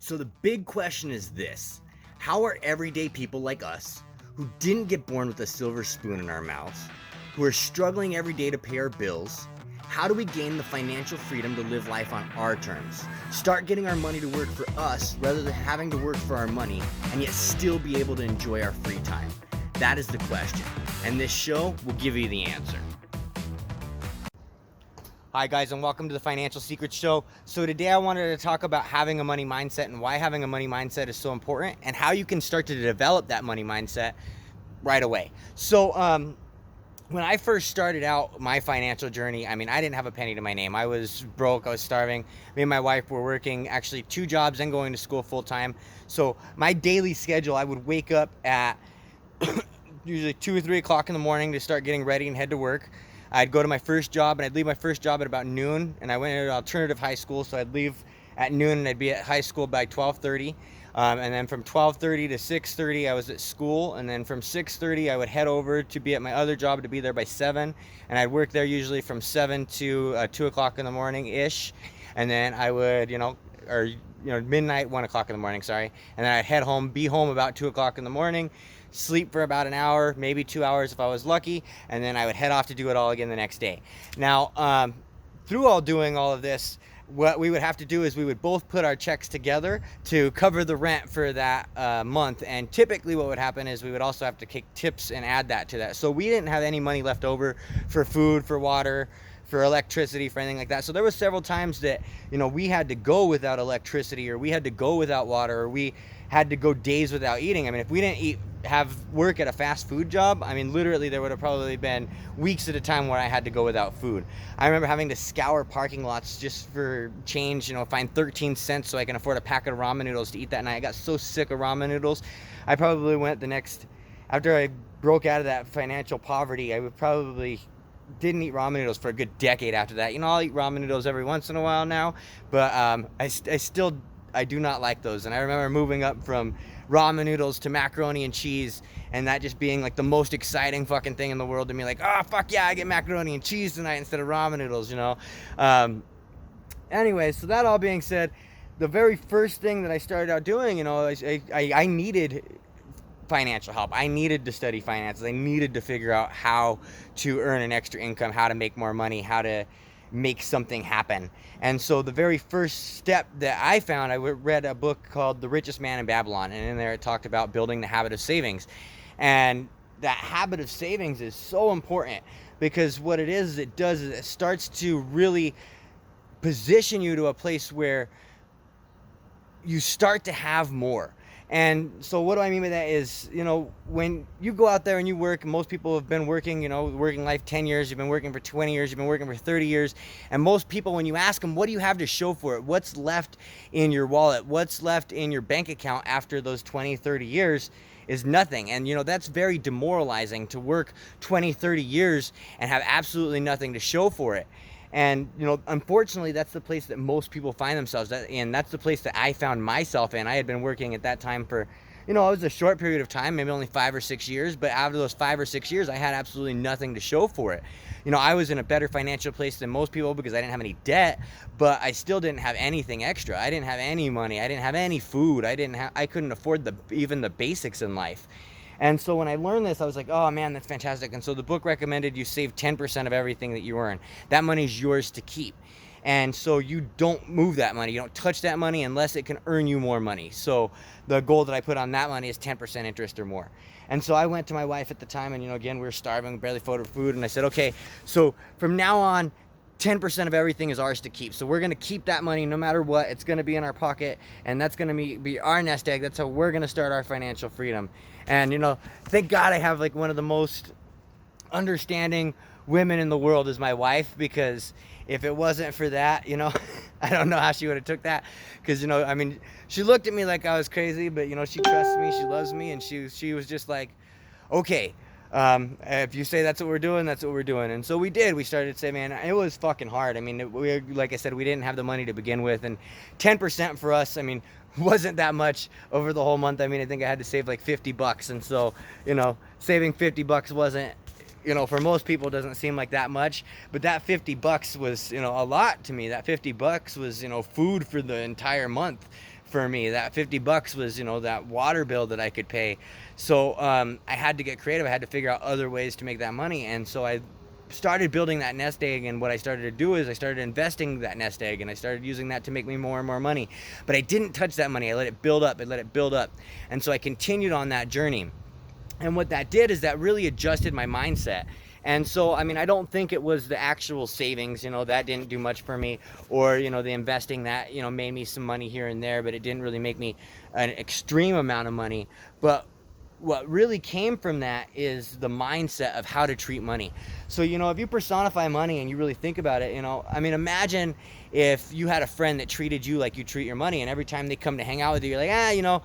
So the big question is this: how are everyday people like us, who didn't get born with a silver spoon in our mouths, who are struggling every day to pay our bills, how do we gain the financial freedom to live life on our terms? Start getting our money to work for us rather than having to work for our money, and yet still be able to enjoy our free time? That is the question, and this show will give you the answer. Hi guys, and welcome to the Financial Secrets Show. So today I wanted to talk about having a money mindset and why having a money mindset is so important and how you can start to develop that money mindset right away. So when I first started out my financial journey, I didn't have a penny to my name. I was broke, I was starving. Me and my wife were working actually 2 jobs and going to school full time. So my daily schedule, I would wake up at usually 2 or 3 o'clock in the morning to start getting ready and head to work. I'd go to my first job, and I'd leave my first job at about noon, and I went to an alternative high school, so I'd leave at noon, and I'd be at high school by 12:30, and then from 12:30 to 6:30, I was at school, and then from 6:30, I would head over to be at my other job to be there by 7, and I'd work there usually from 7 to 2 o'clock in the morning-ish, and then I would, midnight, 1 o'clock in the morning, sorry, and then I'd head home, be home about 2 o'clock in the morning, sleep for about an hour, maybe 2 hours if I was lucky, and then I would head off to do it all again the next day. Now, through doing all of this, what we would have to do is we would both put our checks together to cover the rent for that month, and typically what would happen is we would also have to take tips and add that to that. So we didn't have any money left over for food, for water, for electricity, for anything like that. So there was several times that, we had to go without electricity, or we had to go without water, or we had to go days without eating. If we didn't have work at a fast food job, literally there would have probably been weeks at a time where I had to go without food. I remember having to scour parking lots just for change, find 13 cents so I can afford a packet of ramen noodles to eat that night. I got so sick of ramen noodles. I probably went after I broke out of that financial poverty, I would probably didn't eat ramen noodles for a good decade after that. I'll eat ramen noodles every once in a while now, but I do not like those. And I remember moving up from ramen noodles to macaroni and cheese, and that just being like the most exciting fucking thing in the world to me. Like, oh fuck yeah, I get macaroni and cheese tonight instead of ramen noodles, Anyway, so that all being said, the very first thing that I started out doing, I needed financial help. I needed to study finances. I needed to figure out how to earn an extra income, how to make more money, how to make something happen. And so the very first step that I found, I read a book called The Richest Man in Babylon, and in there it talked about building the habit of savings. And that habit of savings is so important, because what it does is it starts to really position you to a place where you start to have more. And so what do I mean by that is, when you go out there and you work, most people have been working, working life 10 years, you've been working for 20 years, you've been working for 30 years. And most people, when you ask them, what do you have to show for it? What's left in your wallet? What's left in your bank account after those 20, 30 years is nothing. And, that's very demoralizing to work 20, 30 years and have absolutely nothing to show for it. And, unfortunately, that's the place that most people find themselves at, and that's the place that I found myself in. I had been working at that time for, it was a short period of time, maybe only 5 or 6 years, but out of those 5 or 6 years, I had absolutely nothing to show for it. I was in a better financial place than most people because I didn't have any debt, but I still didn't have anything extra. I didn't have any money. I didn't have any food. I couldn't afford even the basics in life. And so when I learned this, I was like, oh man, that's fantastic. And so the book recommended you save 10% of everything that you earn. That money's yours to keep. And so you don't move that money. You don't touch that money unless it can earn you more money. So the goal that I put on that money is 10% interest or more. And so I went to my wife at the time, and again, we were starving, barely afforded food. And I said, okay, so from now on, 10% of everything is ours to keep. So we're going to keep that money no matter what. It's going to be in our pocket, and that's going to be our nest egg. That's how we're going to start our financial freedom. And, thank God I have like one of the most understanding women in the world is my wife, because if it wasn't for that, I don't know how she would have took that. Because, she looked at me like I was crazy, but, she trusts me, she loves me, and she was just like, okay, if you say that's what we're doing, that's what we're doing. And so we did. We started to say, man, it was fucking hard. Like I said, we didn't have the money to begin with, and 10% for us, wasn't that much over the whole month. I think I had to save like $50, and so, saving $50 wasn't, for most people doesn't seem like that much, but that $50 was, a lot to me. That $50 was, food for the entire month. for me. That 50 bucks was, you know, that water bill that I could pay. So I had to get creative. I had to figure out other ways to make that money. And so I started building that nest egg, and what I started to do is I started investing that nest egg, and I started using that to make me more and more money. But I didn't touch that money. I let it build up. I let it build up. And so I continued on that journey. And what that did is that really adjusted my mindset. And so, I mean, I don't think it was the actual savings, you know, that didn't do much for me, or, you know, the investing that, you know, made me some money here and there, but it didn't really make me an extreme amount of money. But what really came from that is the mindset of how to treat money. So, you know, if you personify money and you really think about it, you know, I mean, imagine if you had a friend that treated you like you treat your money, and every time they come to hang out with you, you're like, you know,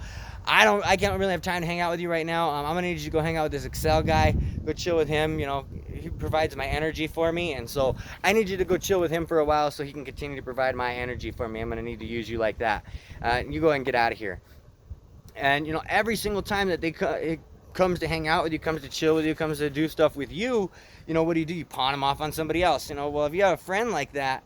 I can't really have time to hang out with you right now. I'm gonna need you to go hang out with this Excel guy, go chill with him. You know, he provides my energy for me, and so I need you to go chill with him for a while so he can continue to provide my energy for me. I'm gonna need to use you like that. You go ahead and get out of here. And you know, every single time that it comes to hang out with you, comes to chill with you, comes to do stuff with you, you know, what do? You pawn him off on somebody else. You know, well, if you have a friend like that,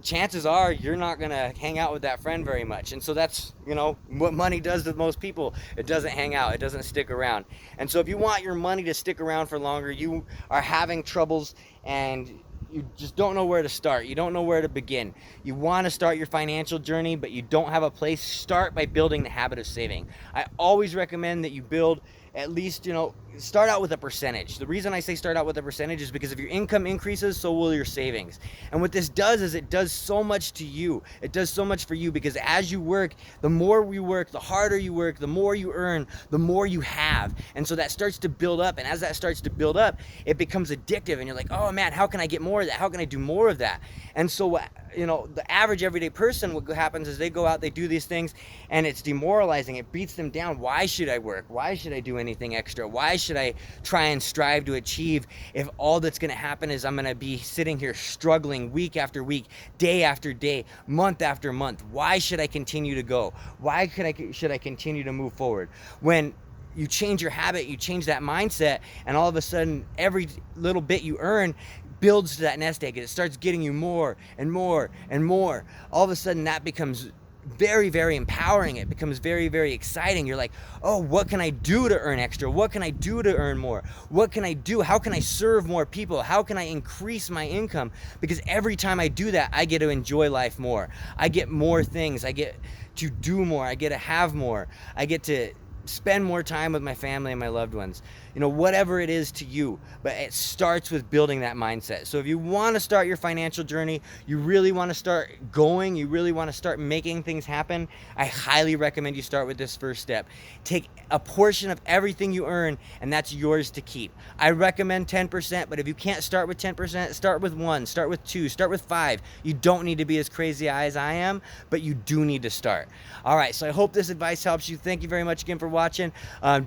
chances are you're not going to hang out with that friend very much. And so that's, you know, what money does to most people. It doesn't hang out. It doesn't stick around. And so if you want your money to stick around for longer, you are having troubles and you just don't know where to start. You don't know where to begin. You want to start your financial journey, but you don't have a place. Start by building the habit of saving. I always recommend that you build at least, you know, start out with a percentage. The reason I say start out with a percentage is because if your income increases, so will your savings. And what this does is it does so much to you. It does so much for you, because as you work, the more you work, the harder you work, the more you earn, the more you have. And so that starts to build up. And as that starts to build up, it becomes addictive. And you're like, oh man, how can I get more of that? How can I do more of that? And so, you know, the average everyday person, what happens is they go out, they do these things, and it's demoralizing. It beats them down. Why should I work? Why should I do anything extra? Why should I try and strive to achieve if all that's going to happen is I'm going to be sitting here struggling week after week, day after day, month after month? Why should I continue to go? Why should I continue to move forward? When you change your habit, you change that mindset, and all of a sudden every little bit you earn builds to that nest egg, and it starts getting you more and more and more. All of a sudden that becomes very, very empowering. It becomes very, very exciting. You're like, oh, what can I do to earn extra? What can I do to earn more? What can I do? How can I serve more people? How can I increase my income? Because every time I do that, I get to enjoy life more. I get more things. I get to do more. I get to have more. I get to spend more time with my family and my loved ones. You know, whatever it is to you, but it starts with building that mindset. So if you want to start your financial journey, you really want to start going, you really want to start making things happen, I highly recommend you start with this first step. Take a portion of everything you earn, and that's yours to keep. I recommend 10%, but if you can't start with 10%, start with 1, start with 2, start with 5. You don't need to be as crazy as I am, but you do need to start. All right, so I hope this advice helps you. Thank you very much again for watching.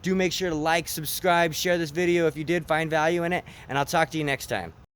Do make sure to like, subscribe, share this video if you did find value in it, and I'll talk to you next time.